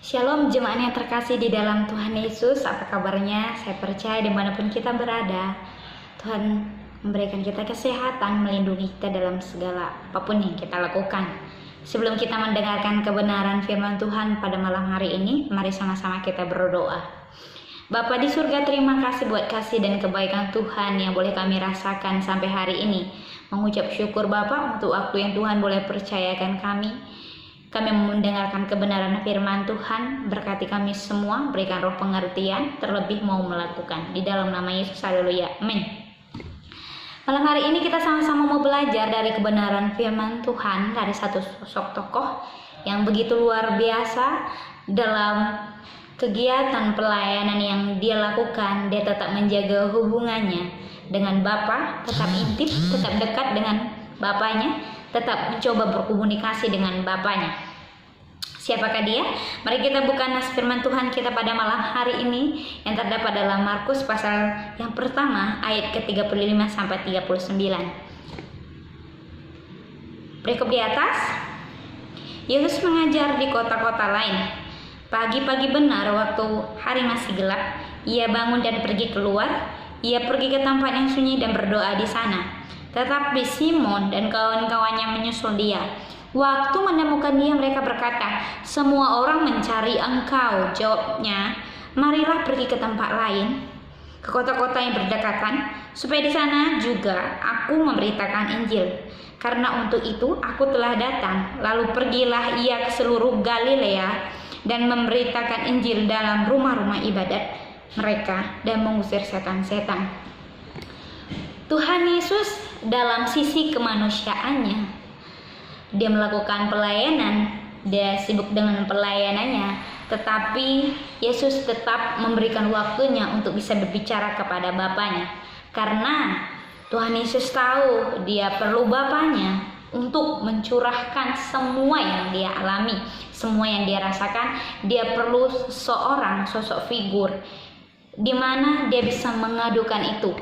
Shalom jemaat yang terkasih di dalam Tuhan Yesus, apa kabarnya? Saya percaya dimanapun kita berada, Tuhan memberikan kita kesehatan, melindungi kita dalam segala apapun yang kita lakukan. Sebelum kita mendengarkan kebenaran firman Tuhan pada malam hari ini, mari sama-sama kita berdoa. Bapa di surga, terima kasih buat kasih dan kebaikan Tuhan yang boleh kami rasakan sampai hari ini. Mengucap syukur Bapa untuk waktu yang Tuhan boleh percayakan kami. Kami mendengarkan kebenaran firman Tuhan, berkati kami semua, berikan roh pengertian, terlebih mau melakukan. Di dalam nama Yesus, haleluya, amin. Malam hari ini kita sama-sama mau belajar dari kebenaran firman Tuhan, dari satu sosok tokoh yang begitu luar biasa dalam kegiatan pelayanan yang dia lakukan. Dia tetap menjaga hubungannya dengan Bapa, tetap intim, tetap dekat dengan Bapaknya, tetap mencoba berkomunikasi dengan Bapaknya. Siapakah dia? Mari kita buka nas firman Tuhan kita pada malam hari ini yang terdapat dalam Markus pasal yang pertama ayat ke-35 sampai 39. Berikut di atas. Yesus mengajar di kota-kota lain. Pagi-pagi benar waktu hari masih gelap, ia bangun dan pergi keluar. Ia pergi ke tempat yang sunyi dan berdoa di sana. Tetapi Simon dan kawan-kawannya menyusul dia. Waktu menemukan dia, mereka berkata, "Semua orang mencari engkau." Jawabnya, "Marilah pergi ke tempat lain, ke kota-kota yang berdekatan, supaya di sana juga aku memberitakan Injil. Karena untuk itu aku telah datang." Lalu pergilah ia ke seluruh Galilea dan memberitakan Injil dalam rumah-rumah ibadat mereka dan mengusir setan-setan. Tuhan Yesus dalam sisi kemanusiaannya, dia melakukan pelayanan, dia sibuk dengan pelayanannya, tetapi Yesus tetap memberikan waktunya untuk bisa berbicara kepada Bapaknya. Karena Tuhan Yesus tahu dia perlu Bapaknya untuk mencurahkan semua yang dia alami, semua yang dia rasakan. Dia perlu seorang sosok figur di mana dia bisa mengadukan itu.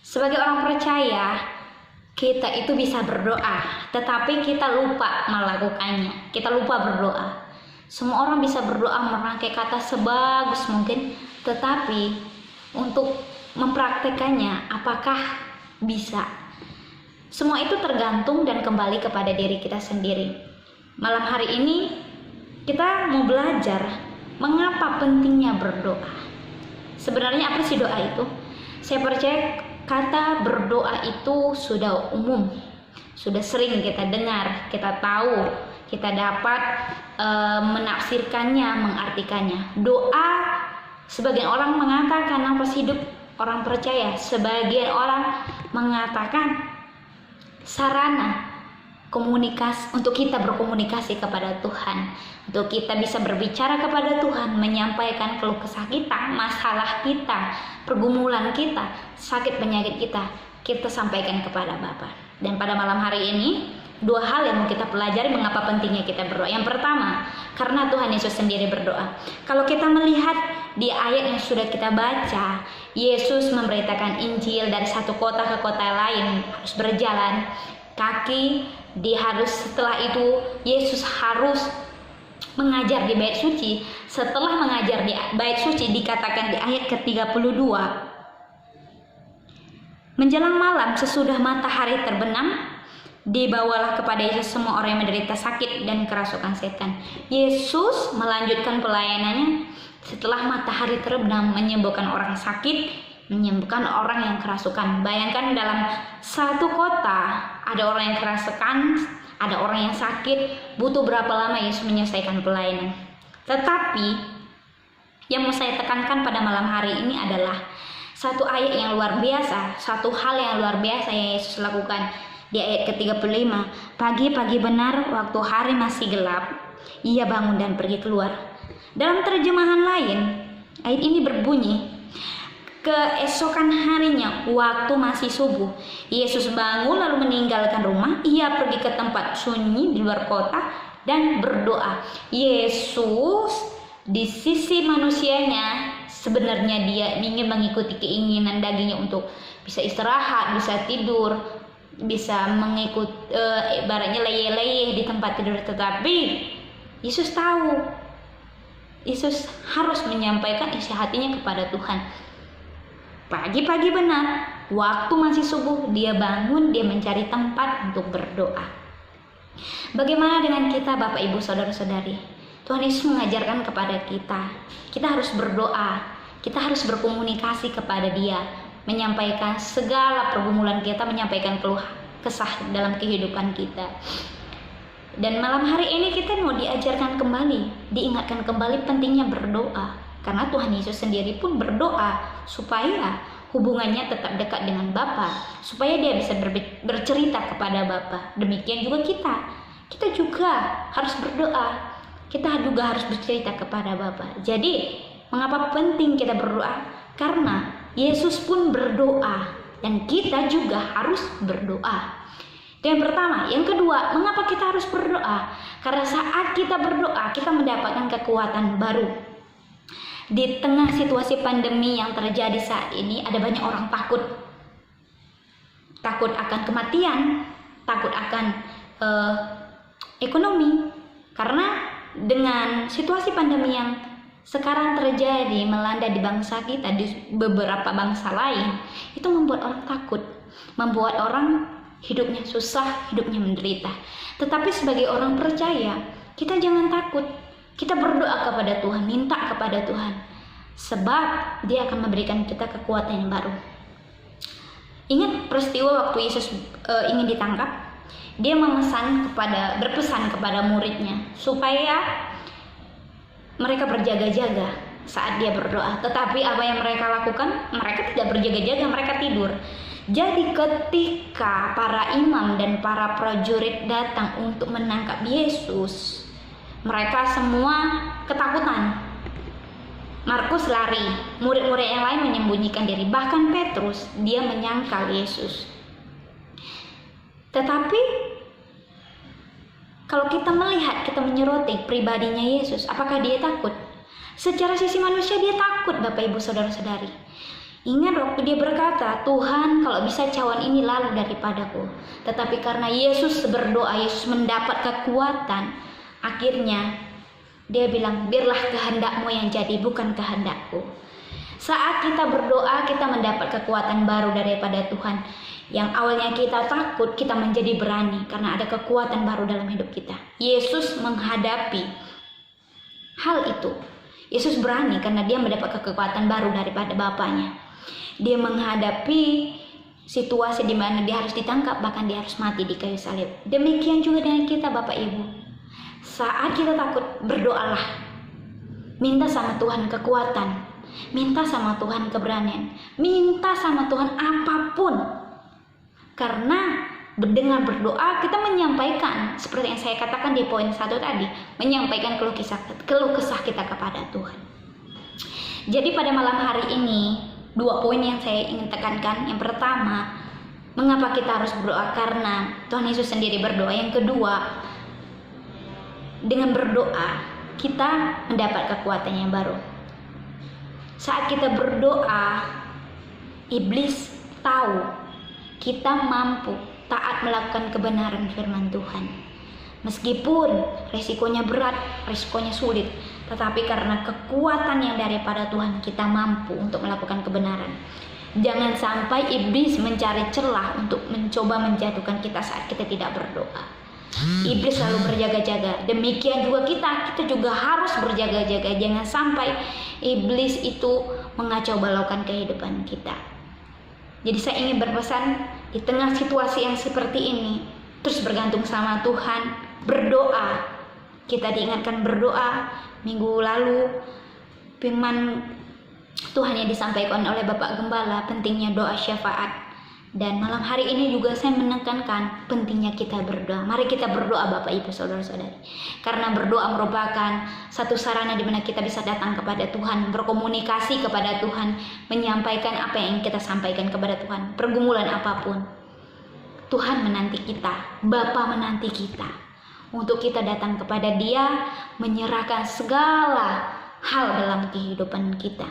Sebagai orang percaya, kita itu bisa berdoa, tetapi kita lupa melakukannya. Kita lupa berdoa. Semua orang bisa berdoa merangkai kata sebagus mungkin, tetapi untuk mempraktekannya, apakah bisa? Semua itu tergantung dan kembali kepada diri kita sendiri. Malam hari ini kita mau belajar mengapa pentingnya berdoa. Sebenarnya apa sih doa itu? Saya percaya kata berdoa itu sudah umum, sudah sering kita dengar, kita tahu, kita dapat menafsirkannya, mengartikannya. Doa, sebagian orang mengatakan nafas hidup orang percaya, sebagian orang mengatakan sarana komunikasi untuk kita berkomunikasi kepada Tuhan, untuk kita bisa berbicara kepada Tuhan, menyampaikan keluh kesah kita, masalah kita, pergumulan kita, sakit penyakit kita sampaikan kepada Bapa. Dan pada malam hari ini, dua hal yang mau kita pelajari mengapa pentingnya kita berdoa. Yang pertama, karena Tuhan Yesus sendiri berdoa. Kalau kita melihat di ayat yang sudah kita baca, Yesus memberitakan Injil dari satu kota ke kota lain, harus berjalan kaki. Setelah itu Yesus harus mengajar di bait suci. Setelah mengajar di bait suci, dikatakan di ayat ke-32, menjelang malam sesudah matahari terbenam, dibawalah kepada Yesus semua orang yang menderita sakit dan kerasukan setan. Yesus melanjutkan pelayanannya setelah matahari terbenam, menyembuhkan orang sakit, menyembuhkan orang yang kerasukan. Bayangkan dalam satu kota ada orang yang kerasukan, ada orang yang sakit, butuh berapa lama Yesus menyelesaikan pelayanan. Tetapi yang mau saya tekankan pada malam hari ini adalah satu ayat yang luar biasa, satu hal yang luar biasa yang Yesus lakukan di ayat ke-35. Pagi-pagi benar waktu hari masih gelap, ia bangun dan pergi keluar. Dalam terjemahan lain, ayat ini berbunyi, keesokan harinya waktu masih subuh, Yesus bangun lalu meninggalkan rumah. Ia pergi ke tempat sunyi di luar kota dan berdoa. Yesus di sisi manusianya sebenarnya dia ingin mengikuti keinginan dagingnya untuk bisa istirahat, bisa tidur, bisa mengikut ibaratnya leyeh-leyeh di tempat tidur. Tetapi Yesus tahu. Yesus harus menyampaikan isi hatinya kepada Tuhan. Pagi-pagi benar, waktu masih subuh, dia bangun, dia mencari tempat untuk berdoa. Bagaimana dengan kita, Bapak Ibu Saudara-saudari? Tuhan Yesus mengajarkan kepada kita harus berdoa, kita harus berkomunikasi kepada Dia, menyampaikan segala pergumulan kita, menyampaikan keluh kesah dalam kehidupan kita. Dan malam hari ini kita mau diajarkan kembali, diingatkan kembali pentingnya berdoa. Karena Tuhan Yesus sendiri pun berdoa supaya hubungannya tetap dekat dengan Bapa, supaya dia bisa bercerita kepada Bapa. Demikian juga kita juga harus berdoa, kita juga harus bercerita kepada Bapa. Jadi mengapa penting kita berdoa? Karena Yesus pun berdoa dan kita juga harus berdoa. Itu yang pertama. Yang kedua, mengapa kita harus berdoa? Karena saat kita berdoa, kita mendapatkan kekuatan baru. Di tengah situasi pandemi yang terjadi saat ini, ada banyak orang takut. Takut akan kematian, takut akan ekonomi. Karena dengan situasi pandemi yang sekarang terjadi melanda di bangsa kita, di beberapa bangsa lain, itu membuat orang takut, membuat orang hidupnya susah, hidupnya menderita. Tetapi sebagai orang percaya, kita jangan takut. Kita berdoa kepada Tuhan, minta kepada Tuhan, sebab Dia akan memberikan kita kekuatan yang baru. Ingat peristiwa waktu Yesus ingin ditangkap, Dia berpesan kepada muridnya supaya mereka berjaga-jaga saat Dia berdoa. Tetapi apa yang mereka lakukan? Mereka tidak berjaga-jaga, mereka tidur. Jadi ketika para imam dan para prajurit datang untuk menangkap Yesus, mereka semua ketakutan. Markus lari, murid-murid yang lain menyembunyikan diri. Bahkan Petrus, dia menyangkal Yesus. Tetapi kalau kita melihat, kita menyoroti pribadinya Yesus, apakah dia takut? Secara sisi manusia dia takut, Bapak Ibu Saudara-saudari. Ingat waktu dia berkata, Tuhan kalau bisa cawan ini lalu daripadaku. Tetapi karena Yesus berdoa, Yesus mendapat kekuatan. Akhirnya dia bilang, biarlah kehendakmu yang jadi, bukan kehendakku. Saat kita berdoa, kita mendapat kekuatan baru daripada Tuhan. Yang awalnya kita takut, kita menjadi berani karena ada kekuatan baru dalam hidup kita. Yesus menghadapi hal itu. Yesus berani karena dia mendapat kekuatan baru daripada Bapaknya. Dia menghadapi situasi di mana dia harus ditangkap, bahkan dia harus mati di kayu salib. Demikian juga dengan kita, Bapak Ibu. Saat kita takut, berdoalah. Minta sama Tuhan kekuatan, minta sama Tuhan keberanian, minta sama Tuhan apapun. Karena dengan berdoa kita menyampaikan, seperti yang saya katakan di poin 1 tadi, menyampaikan keluh kesah kita kepada Tuhan. Jadi pada malam hari ini, 2 poin yang saya ingin tekankan. Yang pertama, mengapa kita harus berdoa? Karena Tuhan Yesus sendiri berdoa. Yang kedua, dengan berdoa kita mendapat kekuatan yang baru. Saat kita berdoa, iblis tahu kita mampu taat melakukan kebenaran firman Tuhan. Meskipun resikonya berat, resikonya sulit, tetapi karena kekuatan yang daripada Tuhan, kita mampu untuk melakukan kebenaran. Jangan sampai iblis mencari celah untuk mencoba menjatuhkan kita saat kita tidak berdoa. Iblis selalu berjaga-jaga. Demikian juga kita juga harus berjaga-jaga. Jangan sampai iblis itu mengacau balaukan kehidupan kita. Jadi saya ingin berpesan, di tengah situasi yang seperti ini, terus bergantung sama Tuhan, berdoa. Kita diingatkan berdoa. Minggu lalu firman Tuhan yang disampaikan oleh Bapak Gembala, pentingnya doa syafaat. Dan malam hari ini juga saya menekankan pentingnya kita berdoa. Mari kita berdoa, Bapak Ibu Saudara-saudari. Karena berdoa merupakan satu sarana di mana kita bisa datang kepada Tuhan, berkomunikasi kepada Tuhan, menyampaikan apa yang kita sampaikan kepada Tuhan. Pergumulan apapun, Tuhan menanti kita, Bapa menanti kita, untuk kita datang kepada Dia, menyerahkan segala hal dalam kehidupan kita.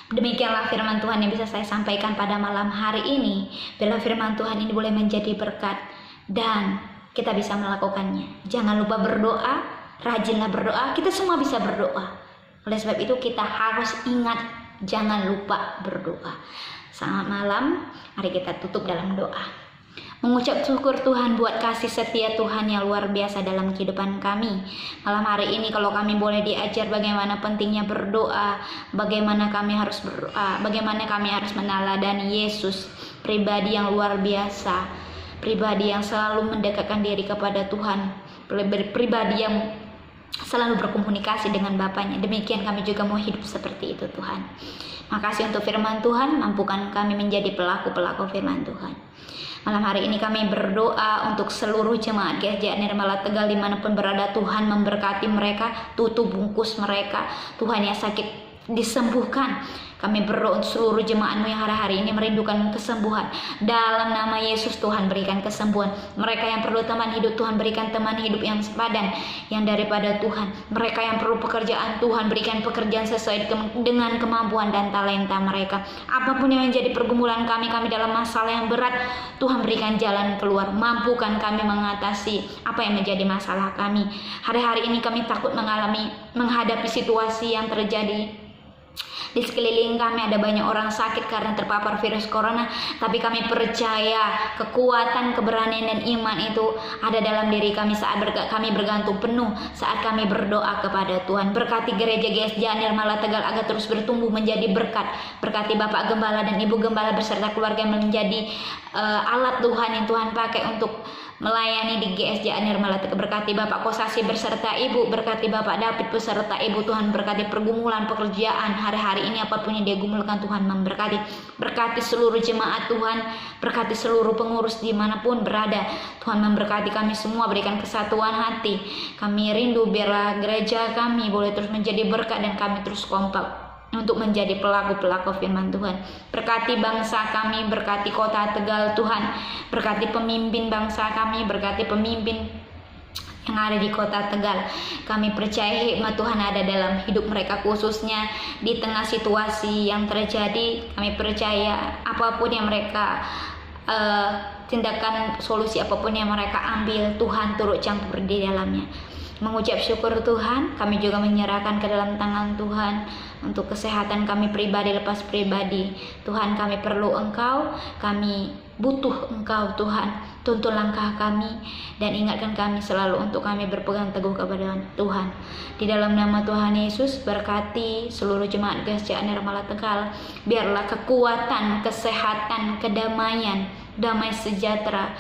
Demikianlah firman Tuhan yang bisa saya sampaikan pada malam hari ini. Bila firman Tuhan ini boleh menjadi berkat dan kita bisa melakukannya. Jangan lupa berdoa, rajinlah berdoa, kita semua bisa berdoa. Oleh sebab itu kita harus ingat, jangan lupa berdoa. Selamat malam, mari kita tutup dalam doa. Mengucap syukur Tuhan buat kasih setia Tuhan yang luar biasa dalam kehidupan kami. Malam hari ini kalau kami boleh diajar bagaimana pentingnya berdoa, bagaimana kami harus berdoa, bagaimana kami harus meneladani Yesus, pribadi yang luar biasa, pribadi yang selalu mendekatkan diri kepada Tuhan, pribadi yang selalu berkomunikasi dengan Bapaknya. Demikian kami juga mau hidup seperti itu Tuhan. Makasih untuk firman Tuhan, mampukan kami menjadi pelaku-pelaku firman Tuhan. Malam hari ini kami berdoa untuk seluruh jemaat GSJ Nirmala Tegal dimanapun berada. Tuhan memberkati mereka, tutup bungkus mereka. Tuhan yang sakit disembuhkan. Kami berdoa untuk seluruh jemaat-Mu yang hari-hari ini merindukan kesembuhan. Dalam nama Yesus Tuhan berikan kesembuhan. Mereka yang perlu teman hidup, Tuhan berikan teman hidup yang sepadan, yang daripada Tuhan. Mereka yang perlu pekerjaan, Tuhan berikan pekerjaan sesuai dengan kemampuan dan talenta mereka. Apapun yang menjadi pergumulan kami dalam masalah yang berat, Tuhan berikan jalan keluar. Mampukan kami mengatasi apa yang menjadi masalah kami. Hari-hari ini kami takut menghadapi situasi yang terjadi di sekeliling kami. Ada banyak orang sakit karena terpapar virus corona, tapi kami percaya kekuatan, keberanian dan iman itu ada dalam diri kami saat kami bergantung penuh saat kami berdoa kepada Tuhan. Berkati gereja GSJ Nirmala Tegal agar terus bertumbuh menjadi berkat. Berkati Bapak Gembala dan Ibu Gembala beserta keluarga yang menjadi alat Tuhan yang Tuhan pakai untuk melayani di GSJ Nirmala Tegal. Berkati Bapak Kosasi beserta Ibu, berkati Bapak David beserta Ibu. Tuhan berkati pergumulan pekerjaan hari-hari ini, apapun yang dia gumulkan Tuhan memberkati. Berkati seluruh jemaat Tuhan, berkati seluruh pengurus dimanapun berada. Tuhan memberkati kami semua, berikan kesatuan hati. Kami rindu biarlah gereja kami boleh terus menjadi berkat dan kami terus kompak untuk menjadi pelaku-pelaku firman Tuhan. Berkati bangsa kami, berkati kota Tegal Tuhan, berkati pemimpin bangsa kami, berkati pemimpin yang ada di kota Tegal. Kami percaya hikmat Tuhan ada dalam hidup mereka, khususnya di tengah situasi yang terjadi. Kami percaya apapun yang mereka tindakan, solusi apapun yang mereka ambil, Tuhan turut campur di dalamnya. Mengucap syukur Tuhan, kami juga menyerahkan ke dalam tangan Tuhan untuk kesehatan kami pribadi lepas pribadi. Tuhan, kami perlu Engkau, kami butuh Engkau Tuhan. Tuntun langkah kami dan ingatkan kami selalu untuk kami berpegang teguh kepada Tuhan. Di dalam nama Tuhan Yesus, berkati seluruh jemaat GSJ Nirmala Tegal. Biarlah kekuatan, kesehatan, kedamaian, damai sejahtera,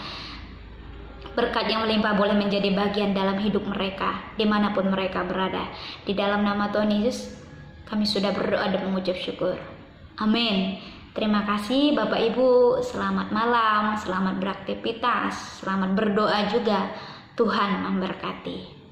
berkat yang melimpah boleh menjadi bagian dalam hidup mereka dimanapun mereka berada. Di dalam nama Tuhan Yesus kami sudah berdoa dan mengucap syukur. Amin. Terima kasih Bapak Ibu. Selamat malam, selamat beraktivitas, selamat berdoa juga. Tuhan memberkati.